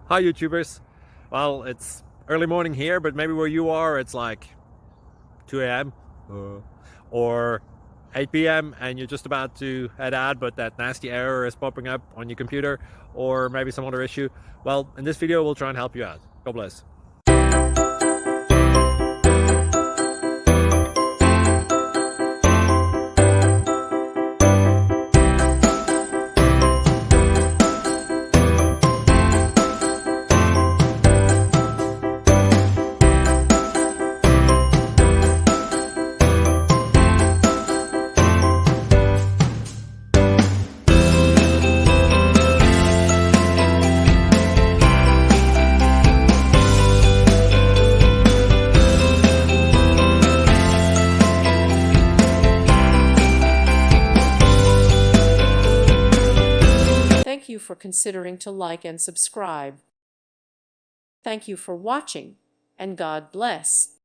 Hi YouTubers. Well, it's early morning here, but maybe where you are it's like 2 a.m. Or 8 p.m. and you're just about to head out, but that nasty error is popping up on your computer, or maybe some other issue. Well, in this video we'll try and help you out. God bless. Thank you for considering to like and subscribe. Thank you for watching, and God bless.